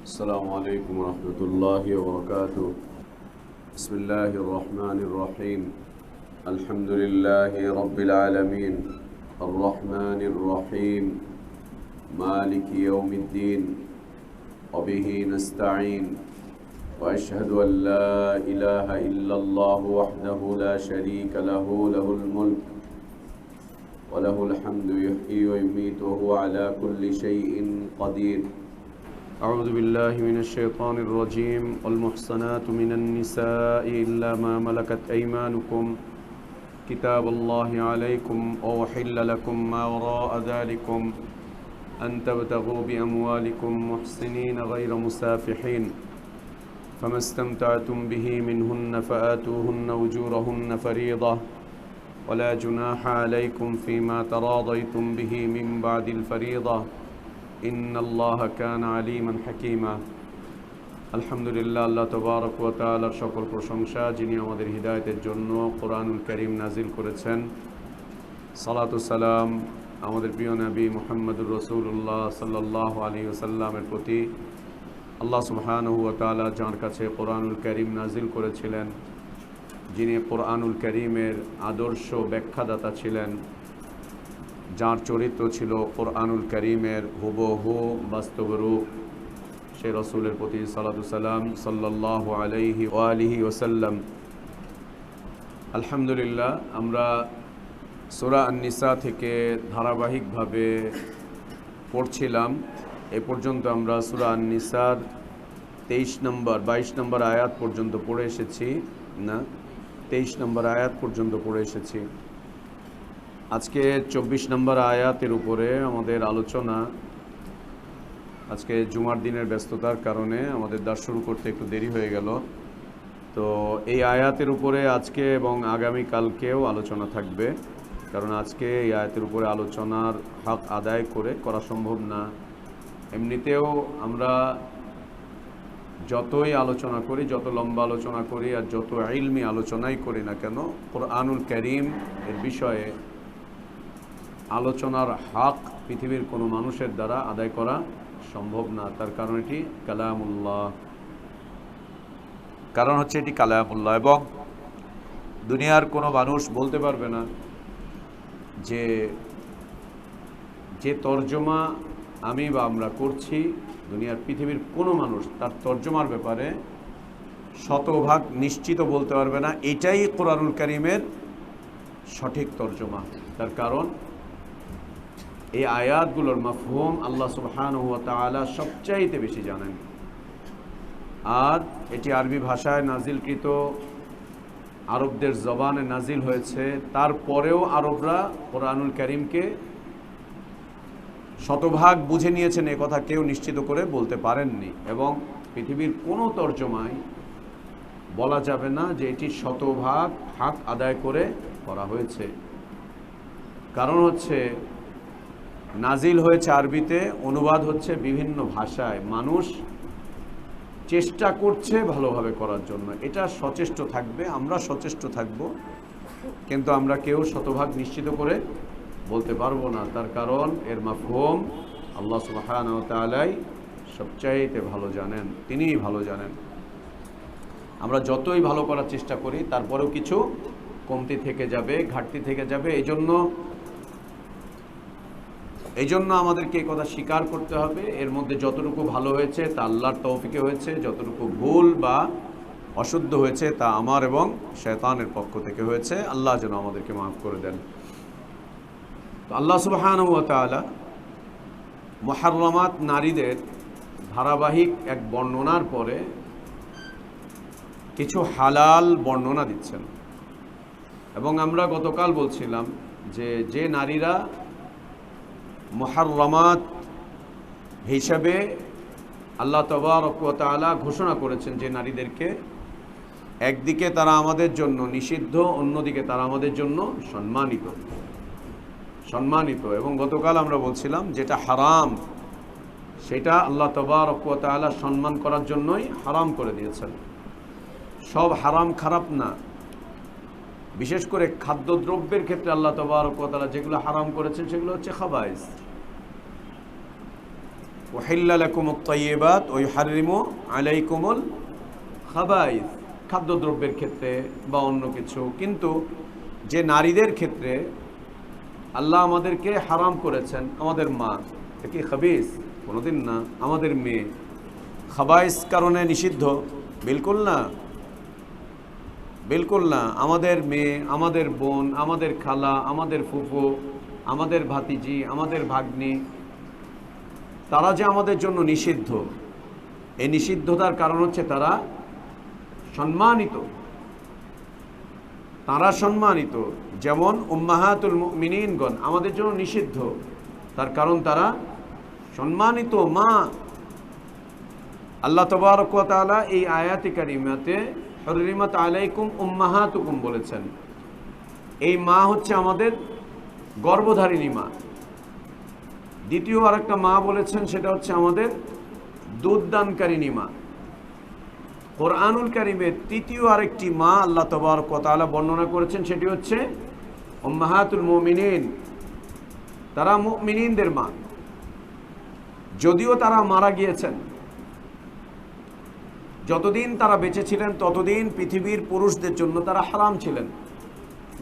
السلام عليكم ورحمة الله وبركاته. بسم الله الرحمن الرحيم. الحمد لله رب العالمين الرحمن الرحيم مالك يوم الدين وبه نستعين وأشهد أن لا إله إلا الله وحده لا شريك له له الملك وله الحمد يحيي ويميت وهو على كل شيء قدير. أعوذ بالله من الشيطان الرجيم. والمحصنات من النساء إلا ما ملكت أيمانكم كتاب الله عليكم وأحل لكم ما وراء ذلكم أن تبتغوا بأموالكم محصنين غير مسافحين فما استمتعتم به منهن فآتوهن أجورهن فريضة ولا جناح عليكم فيما تراضيتم به من بعد الفريضة إن الله كان عليما حكيما. আলহামদুলিল্লাহ, আল্লাহ তাবারক ওয়া তাআলার সকল প্রশংসা, যিনি আমাদের হিদায়াতের জন্য কোরআনুল কারীম নাজিল করেছেন। সালাত ও সালাম আমাদের প্রিয় নবী মুহাম্মদুর রাসূলুল্লাহ সাল্লাল্লাহু আলাইহি ওয়াসাল্লামের প্রতি। আল্লাহ সুবহানাহু ওয়া তাআলা যার কাছে কোরআনুল কারীম নাজিল করেছিলেন, যিনি কোরআনুল কারীমের আদর্শ ব্যাখ্যাদাতা ছিলেন, যার চরিত্র ছিল কোরআনুল কারীমের হুবহু বাস্তব রূপ, সেই রাসূলের প্রতি সালাতু সালাম সাল্লাল্লাহু আলাইহি ওয়া আলিহি ওয়াসাল্লাম। আলহামদুলিল্লাহ, আমরা সূরা আন-নিসা থেকে ধারাবাহিকভাবে পড়ছিলাম। এ পর্যন্ত আমরা সূরা আন-নিসার 22 নম্বর আয়াত পর্যন্ত পড়ে এসেছি। 23 নম্বর আয়াত পর্যন্ত পড়ে এসেছি। আজকে 24 নম্বর আয়াতের উপরে আমাদের আলোচনা। আজকে জুমার দিনের ব্যস্ততার কারণে আমাদের দাস শুরু করতে একটু দেরি হয়ে গেল। তো এই আয়াতের উপরে আজকে এবং আগামীকালকেও আলোচনা থাকবে, কারণ আজকে এই আয়াতের উপরে আলোচনার হক আদায় করা সম্ভব না। এমনিতেও আমরা যতই আলোচনা করি, যত লম্বা আলোচনা করি আর যত ইলমি আলোচনাই করি না কেন, কোরআনুল কারীম এর বিষয়ে আলোচনার হক পৃথিবীর কোনো মানুষের দ্বারা আদায় করা সম্ভব না। তার কারণ এটি কালামুল্লাহ, কারণ হচ্ছে এটি কালামুল্লাহ, এবং দুনিয়ার কোনো মানুষ বলতে পারবে না যে তর্জমা আমি বা আমরা করছি, দুনিয়ার পৃথিবীর কোনো মানুষ তার তর্জমার ব্যাপারে শতভাগ নিশ্চিত বলতে পারবে না এটাই কোরআনুল কারীমের সঠিক তর্জমা। তার কারণ এই আয়াতগুলোর মাফহুম আল্লাহ সুবহানাহু ওয়া তাআলা সবচাইতে বেশি জানেন। আর এটি আরবি ভাষায় নাজিলকৃত, আরবদের জবানে নাজিল হয়েছে, তারপরেও আরবরা কোরআনুল কারীমকে শতভাগ বুঝে নিয়েছেন এ কথা কেউ নিশ্চিত করে বলতে পারেননি, এবং পৃথিবীর কোনো তর্জমায় বলা যাবে না যে এটি শতভাগ হক আদায় করে করা হয়েছে। কারণ হচ্ছে নাজিল হয়েছে আরবিতে, অনুবাদ হচ্ছে বিভিন্ন ভাষায়, মানুষ চেষ্টা করছে ভালোভাবে করার জন্য, এটা সচেষ্ট থাকবে, আমরা সচেষ্ট থাকব, কিন্তু আমরা কেউ শতভাগ নিশ্চিত করে বলতে পারবো না। তার কারণ এর মাফহুম আল্লাহ সুবহানাহু ওয়া তাআলাই সবচাইতে ভালো জানেন, তিনিই ভালো জানেন। আমরা যতই ভালো করার চেষ্টা করি তারপরেও কিছু কমতি থেকে যাবে, ঘাটতি থেকে যাবে। এই জন্য আমাদেরকে এই কথা স্বীকার করতে হবে, এর মধ্যে যতটুকু ভালো হয়েছে তা আল্লাহর তৌফিকে হয়েছে, যতটুকু ভুল বা অশুদ্ধ হয়েছে তা আমার এবং শয়তানের পক্ষ থেকে হয়েছে। আল্লাহ যেন আমাদেরকে মাফ করে দেন। তো আল্লাহ সুবহানাহু ওয়া তাআলা মুহাররামাত নারীদের ধারাবাহিক এক বর্ণনার পরে কিছু হালাল বর্ণনা দিচ্ছেন, এবং আমরা গতকাল বলছিলাম যে নারীরা মুহাররামাত হিসাবে আল্লাহ তাবারক ওয়া তাআলা ঘোষণা করেছেন যে নারীদেরকে একদিকে তারা আমাদের জন্য নিষিদ্ধ, অন্যদিকে তারা আমাদের জন্য সম্মানিত। এবং গতকাল আমরা বলছিলাম যেটা হারাম সেটা আল্লাহ তাবারক ওয়া তাআলা সম্মান করার জন্যই হারাম করে দিয়েছেন। সব হারাম খারাপ না, বিশেষ করে খাদ্যদ্রব্যের ক্ষেত্রে আল্লাহ তাবারক ওয়া তাআলা যেগুলো হারাম করেছেন সেগুলো হচ্ছে খাবাইস। উহিল্লা লাকুমুত তাইয়্যিবাত ওয়া ইউহাররিমু আলাইকুমুল খাবাইস, খাদ্যদ্রব্যের ক্ষেত্রে বা অন্য কিছু। কিন্তু যে নারীদের ক্ষেত্রে আল্লাহ আমাদেরকে হারাম করেছেন, আমাদের মা, এটা কি খাবিস? কোনোদিন না। আমাদের মেয়ে খাবাইস কারণে নিষিদ্ধ? বিলকুল না, বিলকুল না। আমাদের মেয়ে, আমাদের বোন, আমাদের খালা, আমাদের ফুফু, আমাদের ভাতিজি, আমাদের ভাগ্নি, তারা যে আমাদের জন্য নিষিদ্ধ, এই নিষিদ্ধতার কারণ হচ্ছে তারা সম্মানিত, তারা সম্মানিত। যেমন উম্মাহাতুল মুমিনিনগণ আমাদের জন্য নিষিদ্ধ, তার কারণ তারা সম্মানিত মা। আল্লাহ তাবারক ওয়া তাআলা এই আয়াতে কারিমাতে হুররিমাত আলাইকুম উম্মাহাতুকুম বলেছেন। এই মা হচ্ছে আমাদের গর্ভধারিণী মা। দ্বিতীয় আরেকটা মা বলেছেন, সেটা হচ্ছে আমাদের দুধদানকারিণী মা। কোরআনুল কারীমে তৃতীয় আরেকটি মা আল্লাহ তাবারক ওয়া তাআলা বর্ণনা করেছেন, সেটি হচ্ছে উম্মাহাতুল মুমিনিন, তারা মুমিনিনদের মা। যদিও তারা মারা গিয়েছেন, যতদিন তারা বেঁচে ছিলেন ততদিন পৃথিবীর পুরুষদের জন্য তারা হারাম ছিলেন।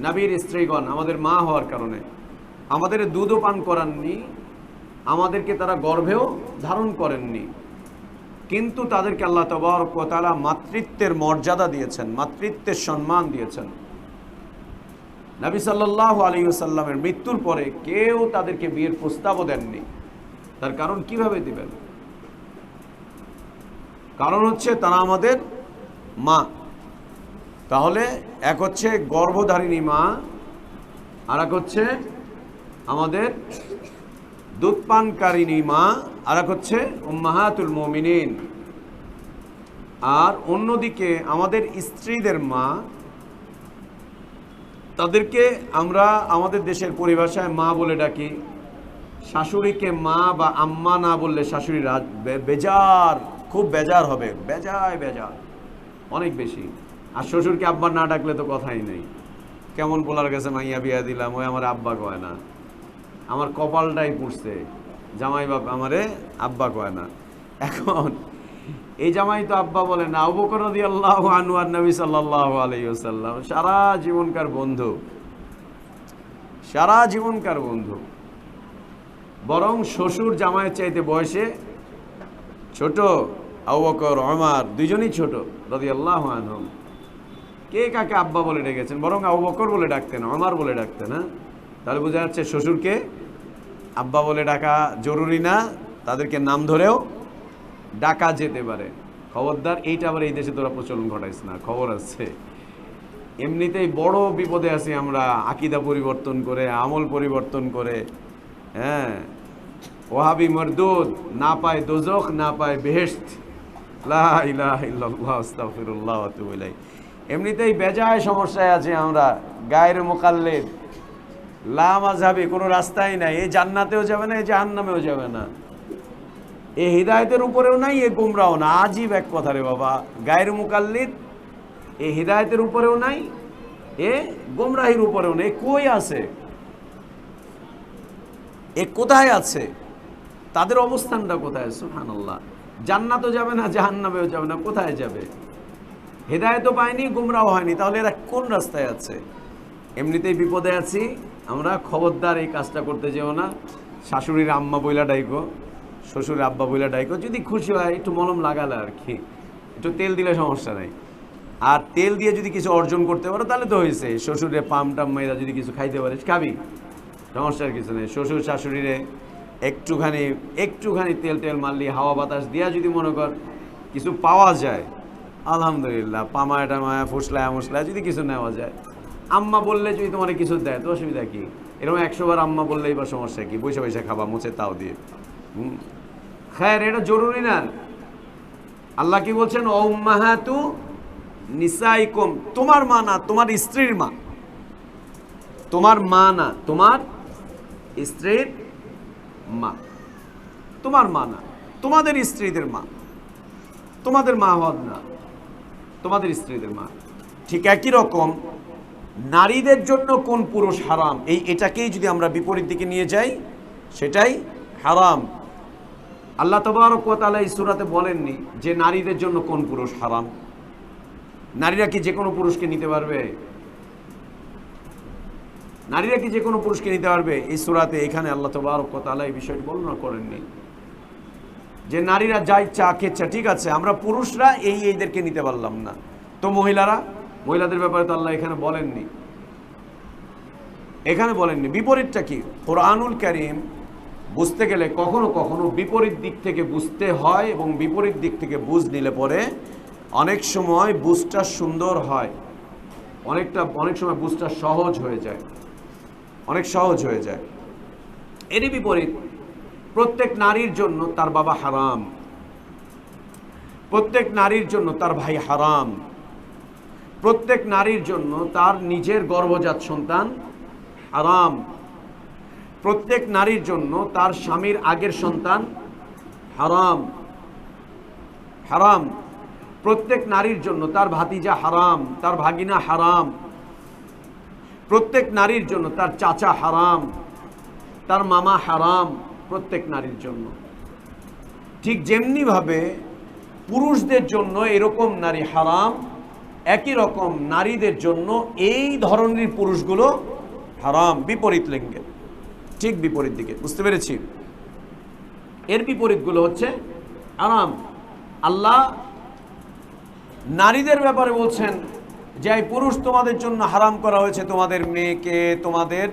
নবীর স্ত্রীগণ আমাদের মা হওয়ার কারণে আমাদের দুধও পান করাননি, আমাদেরকে তারা গর্ভেও ধারণ করেননি, কিন্তু তাদেরকে আল্লাহ তাবারক ওয়া তাআলা মাতৃত্বের মর্যাদা দিয়েছেন, মাতৃত্বের সম্মান দিয়েছেন। নবী সাল্লাল্লাহু আলাইহি ওয়াসাল্লামের মৃত্যুর পরে কেউ তাদেরকে বিয়ের প্রস্তাবও দেননি। তার কারণ কিভাবে দিবেন? কারণ হচ্ছে তারা আমাদের মা। তাহলে এক হচ্ছে গর্ভধারিণী মা, আর এক হচ্ছে আমাদের দুধপানকারিণী মা, আর এক হচ্ছে উম্মাহাতুল মুমিনিন। আর অন্যদিকে আমাদের স্ত্রীদের মা, তাদেরকে আমরা আমাদের দেশের পরিভাষায় মা বলে ডাকি। শাশুড়িকে মা বা আম্মা না বললে শাশুড়িরা বেজার, খুব বেজার হবে, বেজার অনেক বেশি। আর শ্বশুরকে আব্বা না ডাকলে তো কথাই নেই। কেমন বলার কাছে মাইয়া বিয়া দিলাম, ওই আমার আব্বা কয় না, আমার কপালটাই পুড়ছে, জামাই বাপ আমারে আব্বা কয় না। এখন এই জামাই তো আব্বা বলে না। আবু বকর রাদিয়াল্লাহু আনহু আর নবী সাল্লাল্লাহু আলাইহি ওয়াসাল্লাম সারা জীবনকার বন্ধু, সারা জীবনকার বন্ধু। বরং শ্বশুর জামাইয়ের চাইতে বয়সে ছোট। আবু বকর, ওমর দুইজনই ছোট রাদিয়াল্লাহু আনহুম। কে কাকে আব্বা বলে ডেকেছেন? বরং আবু বকর বলে ডাকতেন, ওমর বলে ডাকতেন। হ্যাঁ, তাহলে বোঝা যাচ্ছে শ্বশুরকে আব্বা বলে ডাকা জরুরি না, তাদেরকে নাম ধরেও ডাকা যেতে পারে। খবরদার, এইটা আবার এই দেশে তোরা প্রচলন ঘটাইস না, খবর আছে। এমনিতেই বড় বিপদে আছি আমরা, আকীদা পরিবর্তন করে, আমল পরিবর্তন করে। হ্যাঁ, ওয়াহাবি মরদুদ, না পায় দোজখ, না পায় বেহেশত। লা ইলাহা ইল্লাল্লাহ আস্তাগফিরুল্লাহ ওয়া আতুবু ইলাইহি। এমনিতেই বেজায় সমস্যায় আছে আমরা। গায়রে মুকাল্লিদ, লা মাযহাবি, কোনো রাস্তাই নাই। এই জান্নাতেও যাবে না, এই জাহান্নামেও যাবে না। এই হিদায়তের উপরেও নাই, এ গুমরাও না। আজীব এক কথা রে বাবা। গায়রে মুকাল্লিদ এই হিদায়তের উপরেও নাই, এ গুমরাহির উপরেও নেই। কই আছে? এ কোথায় আছে? তাদের অবস্থানটা কোথায়? সুবহানাল্লাহ। জান্নাতও যাবে না, জাহান্নামেও যাবে না, কোথায় যাবে? হেদায়েতও পায়নি, গুমরাও হয়নি, তাহলে এরা কোন রাস্তায় আছে? এমনিতেই বিপদে আছি আমরা। খবরদার এই কাজটা করতে যেও না। শাশুড়ির আম্মা বইলা ডাইকো, শ্বশুরের আব্বা বইলা ডাইকো। যদি খুশি হয় একটু মলম লাগালে আর কি, একটু তেল দিলে সমস্যা নাই। আর তেল দিয়ে যদি কিছু অর্জন করতে পারো তাহলে তো হয়েছে। শ্বশুরে পাম টাম মেয়েরা যদি কিছু খাইতে পারিস খাবি, সমস্যার কিছু নেই। শ্বশুর শাশুড়িরে একটুখানি তেল মারলি, হাওয়া বাতাস দিয়া যদি মনে কর কিছু পাওয়া যায়, আলহামদুলিল্লাহ। পামায় টামায় ফুসলায় মশলায় যদি কিছু নেওয়া যায়। আম্মা বললে যদি তোমার কিছু দেয় তো অসুবিধা কি? এরকম 100 বার আম্মা বললেই বা সমস্যা কি? বসে বসে খাবা মুছে তাও দিয়ে। খায়ের, এটা জরুরি না। আল্লাহ কি বলছেন? ও উম্মাহাতু নিসাইকুম, তোমার মা না, তোমার স্ত্রীর মা। তোমার মা না, তোমার স্ত্রীর মা। তোমার মা না, তোমাদের স্ত্রীদের মা। তোমাদের মা হওয়ার না, তোমাদের স্ত্রীদের মা। ঠিক একই রকম নারীদের জন্য কোন পুরুষ হারাম, এটাকেই যদি আমরা বিপরীত দিকে নিয়ে যাই, সেটাই হারাম। আল্লাহ তাবারক ওয়া তাআলা এই সূরাতে বলেননি যে নারীদের জন্য কোন পুরুষ হারাম। নারীরা কি যে কোনো পুরুষকে নিতে পারবে? নারীরা কি যে কোনো পুরুষকে নিতে পারবে? এই সূরাতে এখানে আল্লাহ তাবারক ওয়া তাআলা এই বিষয়টি বর্ণনা করেননি যে নারীরা যা ইচ্ছা আকেচ্ছা, ঠিক আছে আমরা পুরুষরা এইদেরকে নিতে পারলাম না, তো মহিলাদের ব্যাপারে তো আল্লাহ এখানে বলেননি। বিপরীতটা কি? কোরআনুল কারীম বুঝতে গেলে কখনো কখনো বিপরীত দিক থেকে বুঝতে হয়, এবং বিপরীত দিক থেকে বুঝ নিলে পরে অনেক সময় বুঝটা সুন্দর হয়, অনেক সময় বুঝটা সহজ হয়ে যায়। এরই বিপরীত, প্রত্যেক নারীর জন্য তার বাবা হারাম, প্রত্যেক নারীর জন্য তার ভাই হারাম, প্রত্যেক নারীর জন্য তার নিজের গর্ভজাত সন্তান হারাম, প্রত্যেক নারীর জন্য তার স্বামীর আগের সন্তান হারাম, প্রত্যেক নারীর জন্য তার ভাতিজা হারাম, তার ভাগিনা হারাম, প্রত্যেক নারীর জন্য তার চাচা হারাম, তার মামা হারাম, প্রত্যেক নারীর জন্য। ঠিক যেমনি ভাবে পুরুষদের জন্য এরকম নারী হারাম, একই রকম নারীদের জন্য এই ধরনের পুরুষগুলো হারাম, বিপরীত লিঙ্গের, ঠিক বিপরীত দিকে। বুঝতে পেরেছি? এর বিপরীতগুলো হচ্ছে হারাম। আল্লাহ নারীদের ব্যাপারে বলছেন যে এই পুরুষ তোমাদের জন্য হারাম করা হয়েছে, তোমাদের মেয়েকে, তোমাদের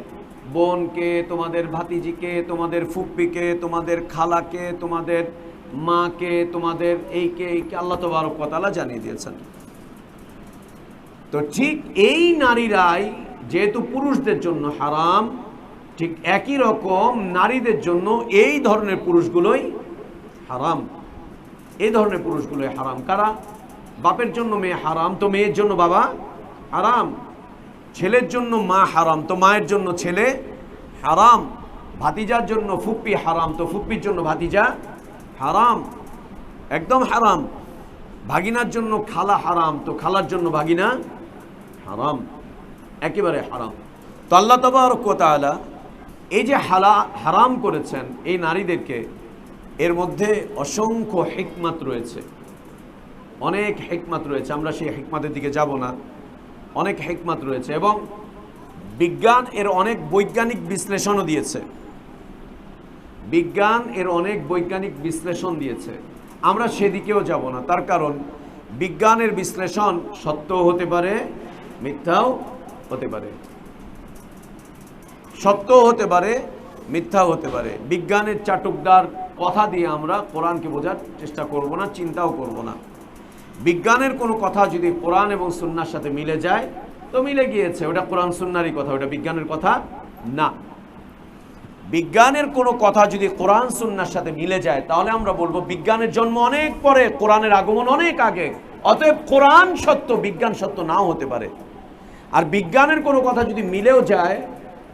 বোনকে, তোমাদের ভাতিজিকে, তোমাদের ফুপ্পিকে, তোমাদের খালাকে, তোমাদের মাকে, তোমাদের এইকে আল্লাহ তাবারক ওয়া তাআলা জানিয়ে দিয়েছেন। তো ঠিক এই নারীরাই যেহেতু পুরুষদের জন্য হারাম, ঠিক একই রকম নারীদের জন্য এই ধরনের পুরুষগুলোই হারাম। এই ধরনের পুরুষগুলোই হারাম। কারা? বাপের জন্য মেয়ে হারাম, তো মেয়ের জন্য বাবা হারাম। ছেলের জন্য মা হারাম, তো মায়ের জন্য ছেলে হারাম। ভাতিজার জন্য ফুপ্পি হারাম, তো ফুপ্পির জন্য ভাতিজা হারাম, একদম হারাম। ভাগিনার জন্য খালা হারাম, তো খালার জন্য ভাগিনা হারাম, একেবারে হারাম। তো আল্লাহ তাবারক ওয়া তাআলা এই যে হারাম করেছেন এই নারীদেরকে, এর মধ্যে অসংখ্য হিকমত রয়েছে, অনেক হিকমত রয়েছে। আমরা সেই হিকমতের দিকে যাব না। অনেক হিকমত রয়েছে, এবং বিজ্ঞান এর অনেক বৈজ্ঞানিক বিশ্লেষণও দিয়েছে। বিজ্ঞান এর অনেক বৈজ্ঞানিক বিশ্লেষণ দিয়েছে। আমরা সেদিকেও যাব না, তার কারণ বিজ্ঞানের বিশ্লেষণ সত্যও হতে পারে, মিথ্যাও হতে পারে, সত্যও হতে পারে, মিথ্যাও হতে পারে। বিজ্ঞানের চাটুকদার কথা দিয়ে আমরা কোরআনকে বোঝার চেষ্টা করব না, চিন্তাও করব না। বিজ্ঞানের কোনো কথা যদি কোরআন এবং সুন্নাহর সাথে মিলে যায় তো মিলে গিয়েছে, ওটা কোরআন সুন্নাহরই কথা, ওটা বিজ্ঞানের কথা না। বিজ্ঞানের কোনো কথা যদি কোরআন সুন্নাহর সাথে মিলে যায় তাহলে আমরা বলবো বিজ্ঞানের জন্ম অনেক পরে, কোরআনের আগমন অনেক আগে, অতএব কোরআন সত্য, বিজ্ঞান সত্য নাও হতে পারে। আর বিজ্ঞানের কোনো কথা যদি মিলেও যায়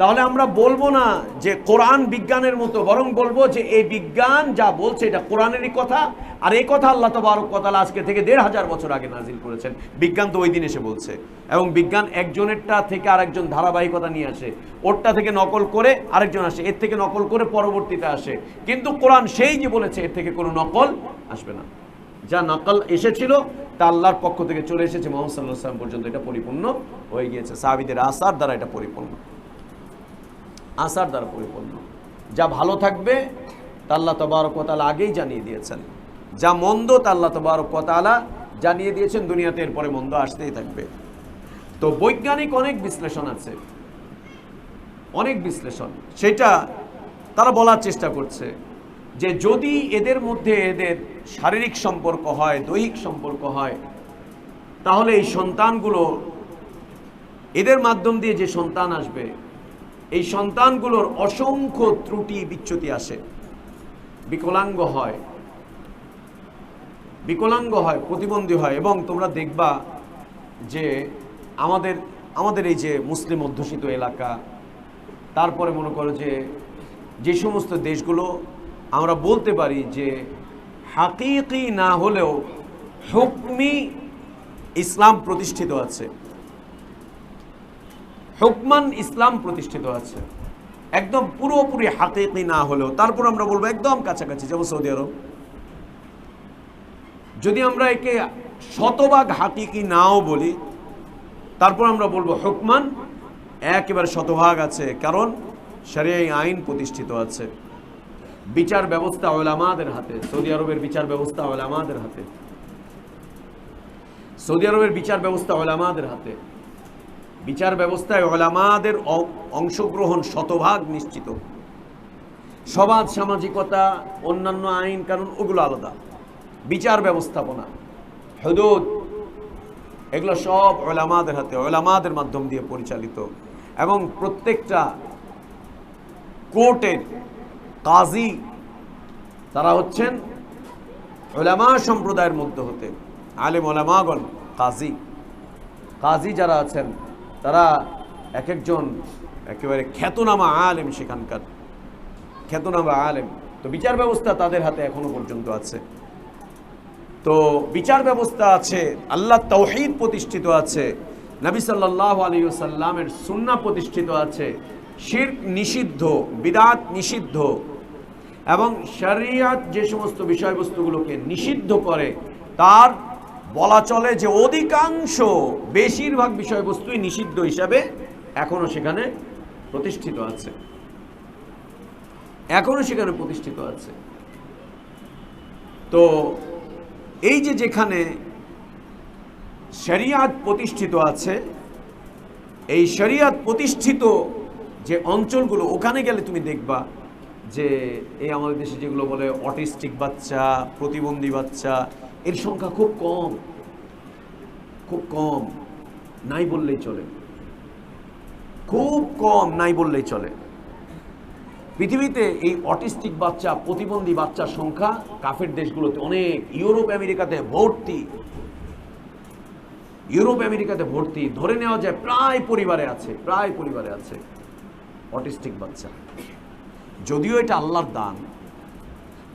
তাহলে আমরা বলবো না যে কোরআন বিজ্ঞানের মতো, বরং বলবো যে এই বিজ্ঞান যা বলছে এটা কোরআনেরই কথা, আর এই কথা আল্লাহ তাবারক ওয়া তাআলা আজকে থেকে ১৫০০ বছর আগে নাজিল করেছেন। বিজ্ঞান তো ওই দিন এসে বলছে, এবং বিজ্ঞান একজনেরটা থেকে আরেকজন ধারাবাহিকতা নিয়ে আসে, ওরটা থেকে নকল করে আরেকজন আসে, এর থেকে নকল করে পরবর্তীতে আসে। কিন্তু কোরআন সেই যে বলেছে এর থেকে কোনো নকল আসবে না। যা নকল এসেছিল তা আল্লাহর পক্ষ থেকে চলে এসেছে, মুহাম্মদ সাল্লাল্লাহু আলাইহি ওয়াসাল্লাম পর্যন্ত এটা পরিপূর্ণ হয়ে গিয়েছে। সাহাবীদের আসার দ্বারা এটা পরিপূর্ণ, আসার দ্বারা পরিপূর্ণ। যা ভালো থাকবে তা আল্লাহ তাবারক ওয়া তাআলা আগেই জানিয়ে দিয়েছেন, যা মন্দ তা আল্লাহ তাবারক ওয়া তাআলা জানিয়ে দিয়েছেন, দুনিয়াতে এরপরে মন্দ আসতেই থাকবে। তো বৈজ্ঞানিক অনেক বিশ্লেষণ আছে, অনেক বিশ্লেষণ, সেটা তারা বলার চেষ্টা করছে যে যদি এদের মধ্যে এদের শারীরিক সম্পর্ক হয়, দৈহিক সম্পর্ক হয়, তাহলে এই সন্তানগুলো, এদের মাধ্যম দিয়ে যে সন্তান আসবে, এই সন্তানগুলোর অসংখ্য ত্রুটি বিচ্যুতি আসে, বিকলাঙ্গ হয়, প্রতিবন্ধী হয়। এবং তোমরা দেখবা যে আমাদের এই যে মুসলিম অধ্যুষিত এলাকা, তারপরে মনে করো যে সমস্ত দেশগুলো আমরা বলতে পারি যে হাকিকি না হলেও হুকমি ইসলাম প্রতিষ্ঠিত আছে, হুকমান ইসলাম প্রতিষ্ঠিত আছে, একদম পুরোপুরি হাকিকি না হলেও তারপর আমরা বলবো একদম কাছাকাছি, যেমন সৌদি আরব। যদি আমরা একে শতভাগ হাকিকি নাও বলি, তারপর আমরা বলবো হুকমান একেবারে শতভাগ আছে, কারণ শরিয়াহ আইন প্রতিষ্ঠিত আছে। বিচার ব্যবস্থা উলামাদের হাতে। সৌদি আরবের বিচার ব্যবস্থা উলামাদের হাতে। সৌদি আরবের বিচার ব্যবস্থা উলামাদের হাতে। বিচার ব্যবস্থায় উলামাদের অংশগ্রহণ শতভাগ নিশ্চিত। সমাজ সামাজিকতা, অন্যান্য আইন কানুন ওগুলো আলাদা। বিচার ব্যবস্থাপনা, হুদুদ, এগুলো সব উলামাদের হাতে, উলামাদের মাধ্যম দিয়ে পরিচালিত। এবং প্রত্যেকটা কোর্টের কাজী তারা হচ্ছেন উলামা সম্প্রদায়ের মধ্যে হতে, আলেম উলামাগণ। কাজী যারা আছেন তারা এক একজন একেবারে খ্যাতনামা আলেম, সেখানকার খ্যাতনামা আলেম। তো বিচার ব্যবস্থা তাদের হাতে এখনো পর্যন্ত আছে। তো বিচার ব্যবস্থা আছে, আল্লাহ তাওহীদ প্রতিষ্ঠিত আছে, নবী সাল্লাল্লাহু আলাইহি ওয়াসাল্লামের সুন্নাহ প্রতিষ্ঠিত আছে, শিরক নিষিদ্ধ, বিদআত নিষিদ্ধ, এবং শরিয়ত যে সমস্ত বিষয়বস্তুগুলোকে নিষিদ্ধ করে তার বলা চলে যে অধিকাংশ, বেশিরভাগ বিষয়বস্তুই নিষিদ্ধ হিসাবে এখনো সেখানে প্রতিষ্ঠিত আছে, এখনো সেখানে প্রতিষ্ঠিত আছে। তো এই যে যেখানে শরিয়ত প্রতিষ্ঠিত আছে, এই শরিয়ত প্রতিষ্ঠিত যে অঞ্চলগুলো, ওখানে গেলে তুমি দেখবা যে এই আমাদের দেশে যেগুলো বলে অটিস্টিক বাচ্চা, প্রতিবন্ধী বাচ্চা, এর সংখ্যা খুব কম, খুব কম, নাই বললেই চলে, খুব কম, নাই বললেই চলে। পৃথিবীতে এই অটিস্টিক বাচ্চা, প্রতিবন্ধী বাচ্চার সংখ্যা কাফের দেশগুলোতে অনেক, ইউরোপ আমেরিকাতে ভর্তি, ইউরোপ আমেরিকাতে ভর্তি। ধরে নেওয়া যায় প্রায় পরিবারে আছে, প্রায় পরিবারে আছে অটিস্টিক বাচ্চা। যদিও এটা আল্লাহর দান,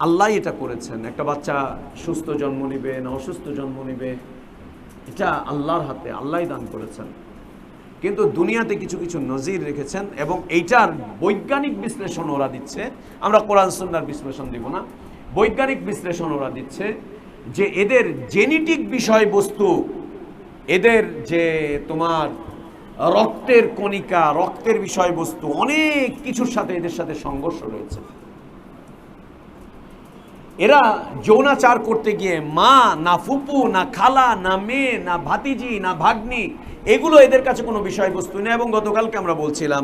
আল্লাহ এটা করেছেন। একটা বাচ্চা সুস্থ জন্ম নিবে না অসুস্থ জন্ম নিবে, এটা আল্লাহর হাতে, আল্লাহই দান করেছেন। কিন্তু দুনিয়াতে কিছু কিছু নজির রেখেছেন, এবং এইটার বৈজ্ঞানিক বিশ্লেষণ ওরা দিচ্ছে। আমরা কোরআন সুন্নাহর বিশ্লেষণ দিব না, বৈজ্ঞানিক বিশ্লেষণ ওরা দিচ্ছে যে এদের জেনেটিক বিষয়বস্তু, এদের যে তোমার রক্তের কণিকা, রক্তের বিষয়বস্তু, অনেক কিছুর সাথে এদের সাথে সংঘর্ষ রয়েছে। এরা যৌনাচার করতে গিয়ে মা না ফুপু না খালা না মেয়ে না ভাতিজি না ভাগ্নি, এগুলো এদের কাছে কোনো বিষয়বস্তু নেই। এবং গতকালকে আমরা বলছিলাম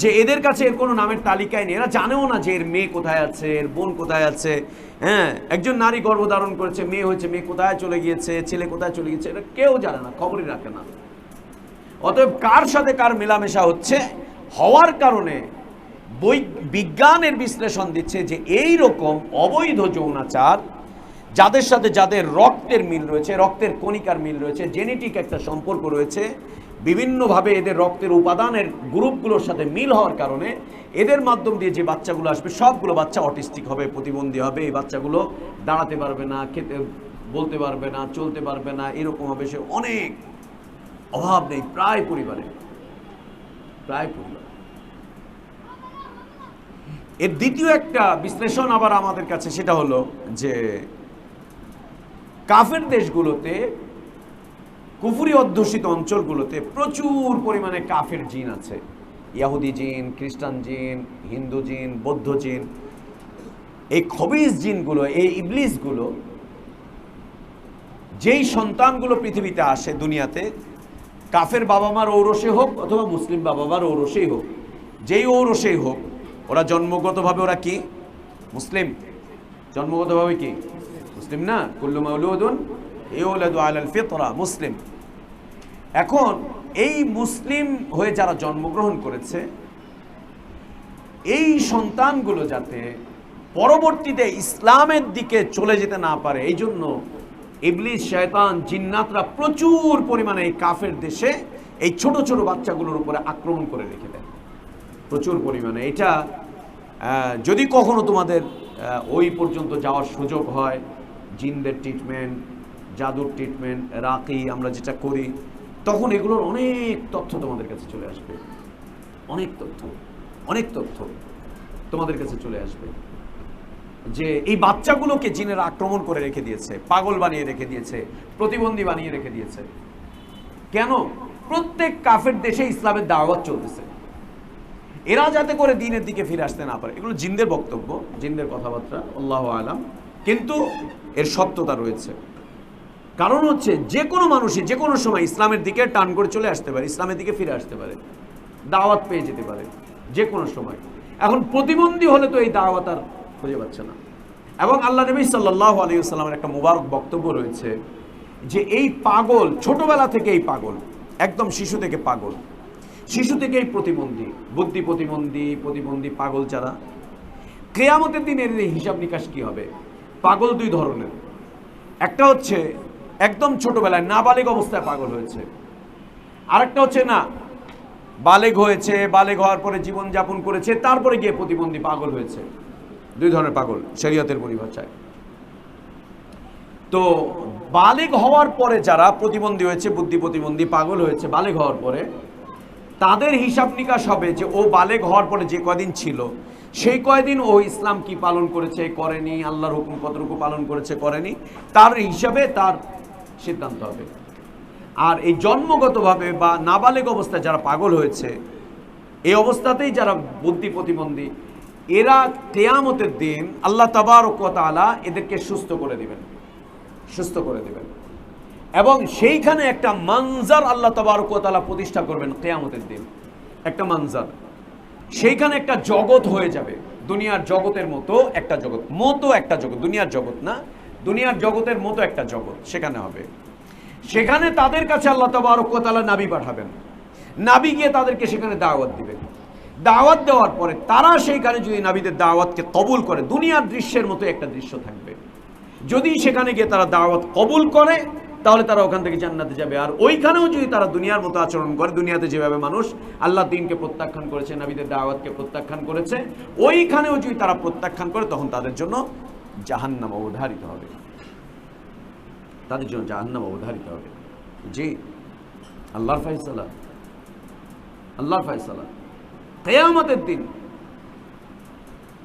যে এদের কাছে এর কোনো নামের তালিকায় নেই, এরা জানেও না যে এর মেয়ে কোথায় আছে, এর বোন কোথায় আছে। হ্যাঁ, একজন নারী গর্ভধারণ করেছে, মেয়ে হয়েছে, মেয়ে কোথায় চলে গিয়েছে, ছেলে কোথায় চলে গিয়েছে, এটা কেউ জানে না, খবরই রাখে না। অতএব কার সাথে কার মেলামেশা হচ্ছে হওয়ার কারণে বিজ্ঞানের বিশ্লেষণ দিচ্ছে যে এই রকম অবৈধ যৌনাচার, যাদের সাথে যাদের রক্তের মিল রয়েছে, রক্তের কণিকার মিল রয়েছে, জেনেটিক একটা সম্পর্ক রয়েছে, বিভিন্নভাবে এদের রক্তের উপাদানের গ্রুপগুলোর সাথে মিল হওয়ার কারণে এদের মাধ্যম দিয়ে যে বাচ্চাগুলো আসবে সবগুলো বাচ্চা অটিস্টিক হবে, প্রতিবন্ধী হবে। এই বাচ্চাগুলো দাঁড়াতে পারবে না, খেতে বলতে পারবে না, চলতে পারবে না, এরকম হবে। সে অনেক অভাব নেই প্রায় পরিবারে, প্রায় পরিবার। এর দ্বিতীয় একটা বিশ্লেষণ আবার আমাদের কাছে, সেটা হলো যে কাফের দেশগুলোতে, কুফরি অধ্যুষিত অঞ্চলগুলোতে প্রচুর পরিমাণে কাফের জিন আছে। ইহুদি জিন, খ্রিস্টান জিন, হিন্দু জিন, বৌদ্ধ জিন। এই খবিস জিনগুলো, এই ইবলিসগুলো, যেই সন্তানগুলো পৃথিবীতে আসে দুনিয়াতে, কাফের বাবা মার ঔরসে হোক অথবা মুসলিম বাবা মার ঔরসেই হোক, যেই ঔরসেই হোক, ওরা জন্মগতভাবে ওরা কি মুসলিম, জন্মগতভাবে কি মুসলিম না? কুল্লু মাউলুদুন ইউলাদু আলাল ফিতরা, মুসলিম। এখন এই মুসলিম হয়ে যারা জন্মগ্রহণ করেছে, এই সন্তানগুলো যাতে পরবর্তীতে ইসলামের দিকে চলে যেতে না পারে, এই জন্য ইবলিস, শয়তান, জিন্নাতরা প্রচুর পরিমাণে এই কাফের দেশে এই ছোট ছোট বাচ্চাগুলোর উপরে আক্রমণ করে রেখে দেয় প্রচুর পরিমাণে। এটা যদি কখনো তোমাদের ওই পর্যন্ত যাওয়ার সুযোগ হয়, জিনদের ট্রিটমেন্ট, জাদুর ট্রিটমেন্ট, রাকি আমরা যেটা করি, তখন এগুলোর অনেক তথ্য তোমাদের কাছে চলে আসবে, অনেক তথ্য। অনেক তথ্য তোমাদের কাছে চলে আসবে যে এই বাচ্চাগুলোকে জিনেরা আক্রমণ করে রেখে দিয়েছে, পাগল বানিয়ে রেখে দিয়েছে, প্রতিবন্ধী বানিয়ে রেখে দিয়েছে। কেন? প্রত্যেক কাফের দেশে ইসলামের দাওয়াত চলতেছে, এরা যাতে করে দ্বীনের দিকে ফিরে আসতে না পারে। এগুলো জিনদের বক্তব্য, জিনদের কথাবার্তা, আল্লাহু আলাম, কিন্তু এর সত্যতা রয়েছে। কারণ হচ্ছে যে কোনো মানুষই যে কোনো সময় ইসলামের দিকে টান করে চলে আসতে পারে, ইসলামের দিকে ফিরে আসতে পারে, দাওয়াত পেয়ে যেতে পারে যে কোনো সময়। এখন প্রতিবন্ধী হলে তো এই দাওয়াত আর খুঁজে পাচ্ছে না। এবং আল্লাহ নবী সাল্লাল্লাহু আলাইহি ওয়াসাল্লামের একটা মুবারক বক্তব্য রয়েছে যে এই পাগল, ছোটবেলা থেকে এই পাগল, একদম শিশু থেকে পাগল, শিশু থেকেই প্রতিবন্ধী, বুদ্ধি প্রতিবন্ধী পাগল যারা, কিয়ামতের দিন এর হিসাব নিকাশ কি হবে? পাগল দুই ধরনের, একটা হচ্ছে একদম ছোটবেলায় নাবালেগ অবস্থায় পাগল হয়েছে, আরেকটা হচ্ছে না বালেগ হয়েছে, বালেগ হওয়ার পরে জীবন যাপন করেছে, তারপরে গিয়ে প্রতিবন্ধী পাগল হয়েছে। দুই ধরনের পাগল শরীয়তের পরিভাষায়। তো বালেগ হওয়ার পরে যারা প্রতিবন্ধী হয়েছে, বুদ্ধি প্রতিবন্ধী পাগল হয়েছে বালেগ হওয়ার পরে, তাদের হিসাব নিকাশ হবে যে ও বালেগ হওয়ার পরে যে কয়দিন ছিল সেই কয়দিন ও ইসলাম কি পালন করেছে করেনি, আল্লাহর হুকুম কতটুকু পালন করেছে করেনি, তার হিসাবে তার সিদ্ধান্ত হবে। আর এই জন্মগতভাবে বা নাবালেগ অবস্থায় যারা পাগল হয়েছে, এই অবস্থাতেই যারা বুদ্ধি প্রতিবন্ধী, এরা কিয়ামতের দিন আল্লাহ তাবারক ওয়া তাআলা এদেরকে সুস্থ করে দিবেন, সুস্থ করে দিবেন। এবং সেইখানে একটা মানজার আল্লাহ তাবারক ওয়া তাআলা প্রতিষ্ঠা করবেন কিয়ামতের দিন, একটা মানজার। সেইখানে একটা জগৎ হয়ে যাবে, দুনিয়ার জগতের মতো একটা জগৎ, একটা জগৎ, দুনিয়ার জগৎ না, দুনিয়ার জগতের মতো একটা জগৎ সেখানে হবে। সেখানে তাদের কাছে আল্লাহ তাবারক ওয়া তাআলা নবী পাঠাবেন, নবী গিয়ে তাদেরকে সেখানে দাওয়াত দিবেন। দাওয়াত দেওয়ার পরে তারা সেইখানে যদি নবীদের দাওয়াতকে কবুল করে, দুনিয়ার দৃশ্যের মতো একটা দৃশ্য থাকবে। যদি সেখানে গিয়ে তারা দাওয়াত কবুল করে তাহলে তারা ওখান থেকে জান্নাতে যাবে। আর ওইখানেও যদি তারা দুনিয়ার মতো আচরণ করে, দুনিয়াতে যেভাবে মানুষ আল্লাহর দ্বীনকে প্রত্যাখ্যান করেছে, নবীদের দাওয়াতকে প্রত্যাখ্যান করেছে, ওইখানেও যদি তারা প্রত্যাখ্যান করে তখন তাদের জন্য জাহান্নাম অবধারিত হবে, তাদের জন্য জাহান্নাম অবধারিত হবে। জি, আল্লাহর ফয়সালা, আল্লাহর ফয়সালা। কিয়ামতের দিন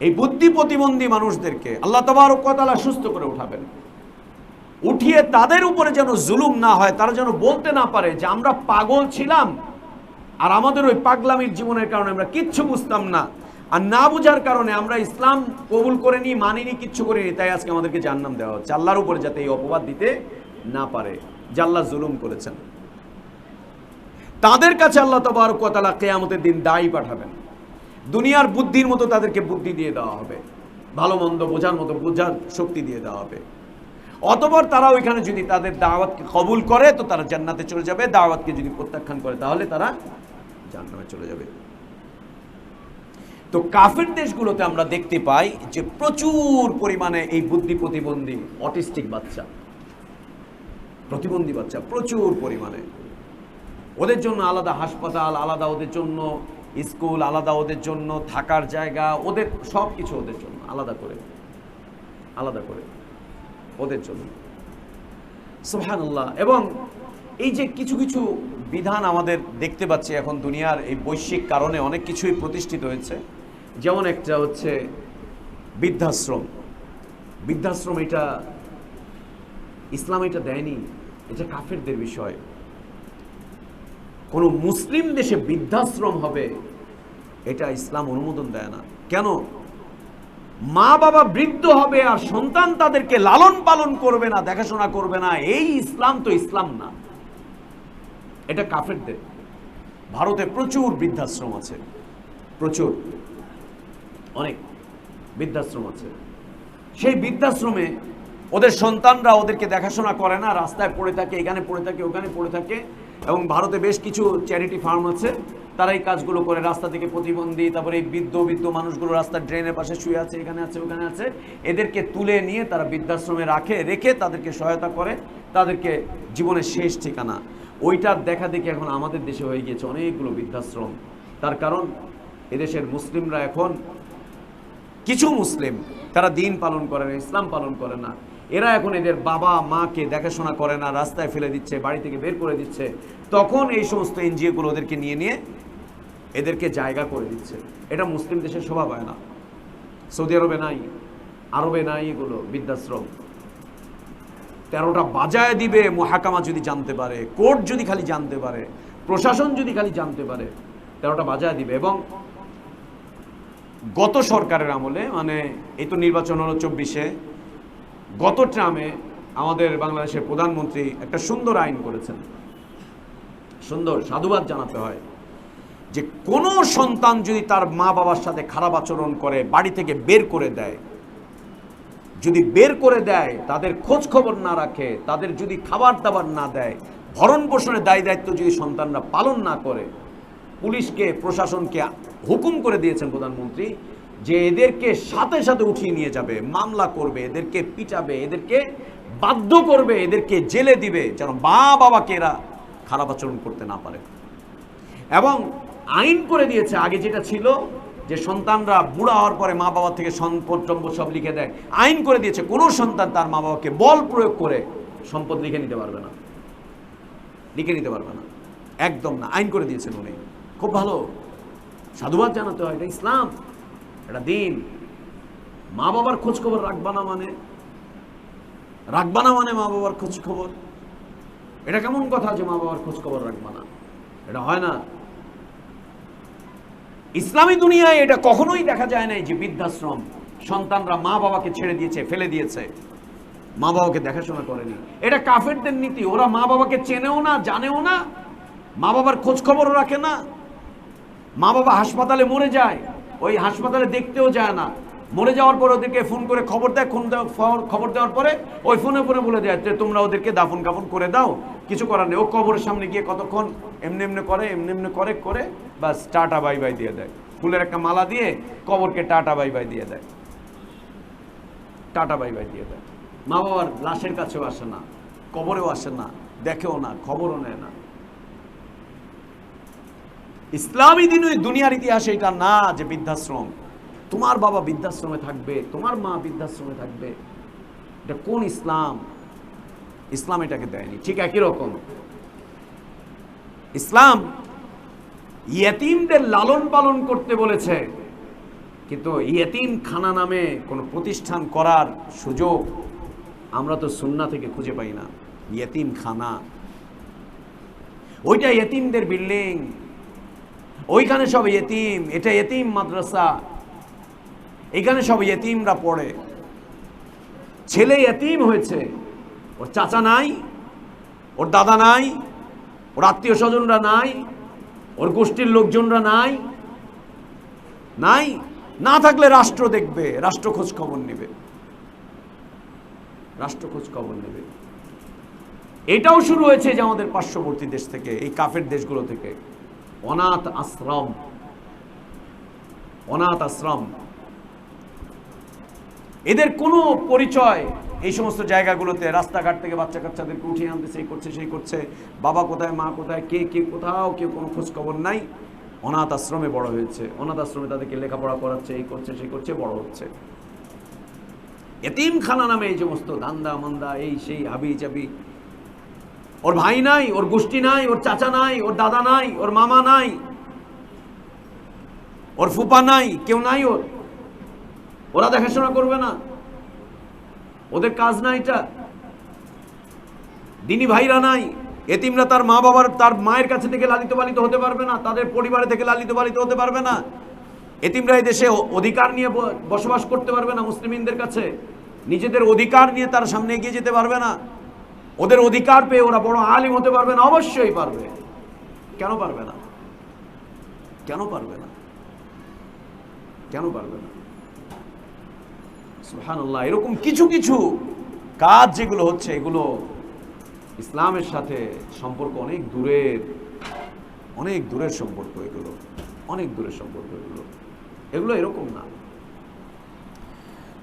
এই বুদ্ধি প্রতিবন্ধী মানুষদেরকে আল্লাহ তাবারক ওয়া তাআলা সুস্থ করে উঠাবেন, উঠিয়ে তাদের উপরে যেন জুলুম না হয়, তারা যেন বলতে না পারে যে আমরা পাগল ছিলাম আর আমাদের ওই পাগলামির জীবনের কারণে আমরা কিচ্ছু বুঝতাম না, আর না বুঝার কারণে আমরা ইসলাম কবুল করিনি, মানিনি, কিচ্ছু করিনি, তাই আজকে আমাদেরকে জাহান্নাম দেওয়া হচ্ছে। আল্লাহর উপরে যাতে এই অপবাদ দিতে না পারে যে আল্লাহ জুলুম করেছেন। তাদের কাছে আল্লাহ তাবারক ওয়া তাআলা কিয়ামতের দিন দায়ী পাঠাবেন। দুনিয়ার বুদ্ধির মতো তাদেরকে বুদ্ধি দিয়ে দেওয়া হবে, ভালো মন্দ বোঝার মতো বোঝার শক্তি দিয়ে দেওয়া হবে। অতঃপর তারা ওইখানে যদি তাদের দাওয়াতকে কবুল করে তো তারা জান্নাতে চলে যাবে, দাওয়াতকে যদি প্রত্যাখ্যান করে তাহলে তারা জাহান্নামে চলে যাবে। তো কাফের দেশগুলোতে আমরা দেখতে পাই যে প্রচুর পরিমাণে এই বুদ্ধি প্রতিবন্ধী অটিস্টিক বাচ্চা, প্রতিবন্ধী বাচ্চা প্রচুর পরিমাণে। ওদের জন্য আলাদা হাসপাতাল, আলাদা ওদের জন্য স্কুল, আলাদা ওদের জন্য থাকার জায়গা, ওদের সব কিছু ওদের জন্য আলাদা করে ওদের জন্য। সুবহানাল্লাহ। এবং এই যে কিছু কিছু বিধান আমাদের দেখতে পাচ্ছি এখন দুনিয়ার এই বৈশ্বিক কারণে অনেক কিছুই প্রতিষ্ঠিত হয়েছে, যেমন একটা হচ্ছে বৃদ্ধাশ্রম। বৃদ্ধাশ্রম এটা ইসলাম এটা দেয়নি, এটা কাফেরদের বিষয়। কোনো মুসলিম দেশে বৃদ্ধাশ্রম হবে এটা ইসলাম অনুমোদন দেয় না। কেন? মা বাবা বৃদ্ধ হবে আর সন্তান তাদেরকে লালন পালন করবে না, দেখাশোনা করবে না, এই ইসলাম তো ইসলাম না, এটা কাফেরদের। ভারতে প্রচুর বৃদ্ধাশ্রম আছে, প্রচুর, অনেক বৃদ্ধাশ্রম আছে। সেই বৃদ্ধাশ্রমে ওদের সন্তানরা ওদেরকে দেখাশোনা করে না, রাস্তায় পড়ে থাকে, এখানে পড়ে থাকে, ওখানে পড়ে থাকে। এবং ভারতে বেশ কিছু চ্যারিটি ফার্ম আছে, তারা এই কাজগুলো করে। রাস্তা থেকে প্রতিবন্ধী, তারপরে এই বৃদ্ধ মানুষগুলো রাস্তার ড্রেনের পাশে শুয়ে আছে, এখানে আছে, ওখানে আছে, এদেরকে তুলে নিয়ে তারা বৃদ্ধাশ্রমে রেখে তাদেরকে সহায়তা করে, তাদেরকে জীবনের শেষ ঠিকানা। ওইটার দেখা দেখি এখন আমাদের দেশে হয়ে গিয়েছে অনেকগুলো বৃদ্ধাশ্রম। তার কারণ এদেশের মুসলিমরা এখন, কিছু মুসলিম তারা দিন পালন করে না, ইসলাম পালন করে না, এরা এখন এদের বাবা মাকে দেখাশোনা করে না, রাস্তায় ফেলে দিচ্ছে, বাড়ি থেকে বের করে দিচ্ছে। তখন এই সমস্ত এনজিওগুলো ওদেরকে নিয়ে এদেরকে জায়গা করে দিচ্ছে। এটা মুসলিম দেশের শোভা পায় না। সৌদি আরবে নাই, আরবে নাই এগুলো বৃদ্ধাশ্রম। 13টা বাজায় দিবে মুহাকামা যদি জানতে পারে, কোর্ট যদি খালি জানতে পারে, প্রশাসন যদি খালি জানতে পারে, 13টা বাজায় দিবে। এবং গত সরকারের আমলে, মানে এই তো নির্বাচন হলো 24-এ, গত ট্রামে আমাদের বাংলাদেশের প্রধানমন্ত্রী একটা সুন্দর আইন করেছেন। সুন্দর, সাধুবাদ জানাতে হয় যে কোনো সন্তান যদি তার মা বাবার সাথে খারাপ আচরণ করে, বাড়ি থেকে বের করে দেয়, যদি বের করে দেয়, তাদের খোঁজ খবর না রাখে, তাদের যদি খাবার দাবার না দেয়, ভরণ পোষণের দায় দায়িত্ব যদি সন্তানরা পালন না করে, পুলিশকে, প্রশাসনকে হুকুম করে দিয়েছেন প্রধানমন্ত্রী যে এদেরকে সাথে সাথে উঠিয়ে নিয়ে যাবে, মামলা করবে, এদেরকে পিটাবে, এদেরকে বাধ্য করবে, এদেরকে জেলে দিবে, যেন মা বাবাকে এরা খারাপ আচরণ করতে না পারে। এবং আইন করে দিয়েছে, আগে যেটা ছিল যে সন্তানরা বুড়া হওয়ার পরে মা বাবা থেকে সম্পদ সব লিখে দেয়, আইন করে দিয়েছে কোনো সন্তান তার মা বাবাকে বল প্রয়োগ করে সম্পদ লিখে নিতে পারবে না, লিখে নিতে পারবে না, একদম না। আইন করে দিয়েছেন উনি, খুব ভালো, সাধুবাদ জানাতে হয়। এটা ইসলাম, এটা দিন। মা বাবার খোঁজ খবর রাখবা না মানে মা বাবার খোঁজ খবর, এটা কেমন কথা যে মা বাবার খোঁজ খবর রাখবা না? এটা হয় না। ইসলামী দুনিয়ায় এটা কখনোই দেখা যায় নাই যে বৃদ্ধাশ্রম সন্তানরা মা বাবাকে ছেড়ে দিয়েছে, ফেলে দিয়েছে, মা বাবাকে দেখাশোনা করেনি। এটা কাফেরদের নীতি। ওরা মা বাবাকে চেনেও না, জানেও না, মা বাবার খোঁজ খবরও রাখে না। মা বাবা হাসপাতালে মরে যায়, ওই হাসপাতালে দেখতেও যায় না। মরে যাওয়ার পরে ওদেরকে ফোন করে খবর দেয়, খবর দেওয়ার পরে ওই ফোনে বলে দেয় যে তোমরা ওদেরকে দাফন কাফন করে দাও, কিছু করার নেই। ও কবরের সামনে গিয়ে কতক্ষণ এমনি করে বাস টাটা বাই বাই দিয়ে দেয়, ফুলের একটা মালা দিয়ে কবরকে টাটা বাই বাই দিয়ে দেয়, টাটা বাই বাই দিয়ে দেয়। মা বাবার লাশের কাছেও আসে না, কবরেও আসে না, দেখেও না, খবরও নেয় না। ইসলামী দুনিয়ার ইতিহাসে এটা না যে বৃদ্ধাশ্রম, তোমার বাবা বৃদ্ধাশ্রমে থাকবে, তোমার মা বৃদ্ধাশ্রমে থাকবে। এটা কোন ইসলাম? ইসলাম এটাকে দেয়নি। ঠিক একই রকম ইসলাম ইয়েতিমদের লালন পালন করতে বলেছে, কিন্তু ইয়েতিম খানা নামে কোনো প্রতিষ্ঠান করার সুযোগ আমরা তো সুন্নাহ থেকে খুঁজে পাই না। ইয়েতিম খানা, ওইটা ইয়েতিমদের বিল্ডিং, ওইখানে সব ইয়েতিম, এটা ইয়েতিম মাদ্রাসা, এখানে সব ইয়েতিমরা পড়ে। ছেলে ইয়েতিম হয়েছে, ওর চাচা নাই, ওর দাদা নাই, ওর আত্মীয় স্বজনরা নাই, ওর গোষ্ঠীর লোকজনরা নাই, না থাকলে রাষ্ট্র দেখবে, রাষ্ট্র খোঁজ খবর নেবে, রাষ্ট্র খোঁজ খবর নেবে। এটাও শুরু হয়েছে যে আমাদের পার্শ্ববর্তী দেশ থেকে, এই কাফের দেশগুলো থেকে, অনাথ আশ্রম। এদের কোনো পরিচয় এই সমস্ত জায়গাগুলোতে, রাস্তাঘাট থেকে বাচ্চা কাচ্চাদেরকে উঠিয়ে আনতেছে, এই করছে সেই করছে, বাবা কোথায়, মা কোথায়, কে কোথাও কেউ কোনো খোঁজ খবর নাই। অনাথ আশ্রমে বড় হয়েছে, অনাথ আশ্রমে তাদেরকে লেখাপড়া করাচ্ছে, এই করছে সেই করছে, বড় হচ্ছে। এতিমখানা নামে এই সমস্ত ধান্দা মান্দা, এই সেই হাবি চাবি। ওর ভাই নাই, ওর গোষ্ঠী নাই, ওর চাচা নাই, ওর দাদা নাই, ওর মামা নাই, ওর ফুপা নাই, কেউ নাই ওরা দেখাশোনা করবে না, ওদের কাজ না এটা। দিনী ভাইরা নাই, এতিমরা তার মা বাবার, তার মায়ের কাছে থেকে লালিত পালিত হতে পারবে না, তাদের পরিবারে থেকে লালিত পালিত হতে পারবে না। এতিমরা এই দেশে অধিকার নিয়ে বসবাস করতে পারবে না। মুসলিমদের কাছে নিজেদের অধিকার নিয়ে তার সামনে এগিয়ে যেতে পারবে না। ওদের অধিকার পেয়ে ওরা বড় আলিম হতে পারবে না। অবশ্যই পারবে। কেন পারবে না? কেন পারবে না? কেন পারবে না? সুবহানাল্লাহ। এরকম কিছু কিছু কাজ যেগুলো হচ্ছে, এগুলো ইসলামের সাথে সম্পর্ক অনেক দূরের সম্পর্ক, এগুলো অনেক দূরের সম্পর্ক। এগুলো এরকম না।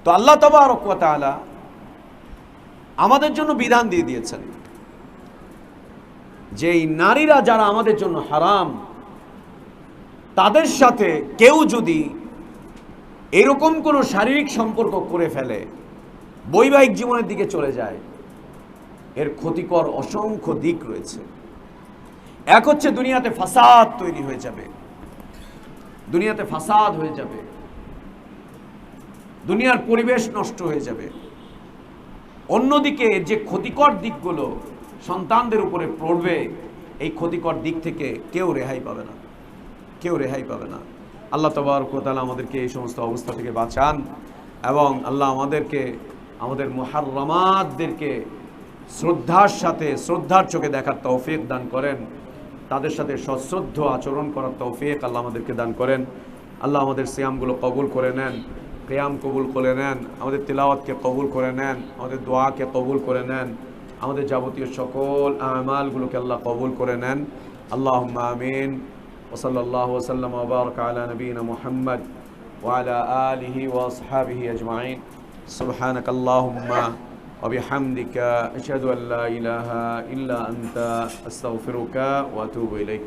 তো আল্লাহ তাবারক ওয়া তাআলা আমাদের জন্য বিধান দিয়ে দিয়েছেন যে এই নারীরা যারা আমাদের জন্য হারাম, তাদের সাথে কেউ যদি এরকম কোনো শারীরিক সম্পর্ক করে ফেলে, বৈবাহিক জীবনের দিকে চলে যায়, এর ক্ষতিকর অসংখ্য দিক রয়েছে। এক হচ্ছে দুনিয়াতে ফাসাদ তৈরি হয়ে যাবে, দুনিয়াতে ফাসাদ হয়ে যাবে, দুনিয়ার পরিবেশ নষ্ট হয়ে যাবে। অন্যদিকে যে ক্ষতিকর দিকগুলো সন্তানদের উপরে পড়বে, এই ক্ষতিকর দিক থেকে কেউ রেহাই পাবে না, কেউ রেহাই পাবে না। আল্লাহ তাবারক ওয়া তাআলা আমাদেরকে এই সমস্ত অবস্থা থেকে বাঁচান এবং আল্লাহ আমাদেরকে আমাদের মুহাররামাতদেরকে শ্রদ্ধার সাথে, শ্রদ্ধার চোখে দেখার তৌফিক দান করেন, তাদের সাথে সশ্রদ্ধ আচরণ করার তৌফিক আল্লাহ আমাদেরকে দান করেন। আল্লাহ আমাদের সিয়ামগুলো কবুল করে নেন, কিয়াম কবুল করে নেন, আমাদের তিলাওয়াতকে কবুল করে নেন, আমাদের দোয়াকে কবুল করে নেন, আমাদের যাবতীয় সকল আমালগুলোকে আল্লাহ কবুল করে নেন। আল্লাহুম্মা আমিন। ওয়া সাল্লাল্লাহু ওয়া সাল্লাম ওয়া বারাকা আলা নবিয়িনা মুহাম্মদ ওয়া আলা আলিহি ওয়া আসহাবিহি আজমাইন। সুবহানাকাল্লাহুম্মা ওয়া বিহামদিকা আশহাদু আল্লা ইলাহা ইল্লা আনতা আস্তাগফিরুকা ওয়া আতুবু ইলাইক।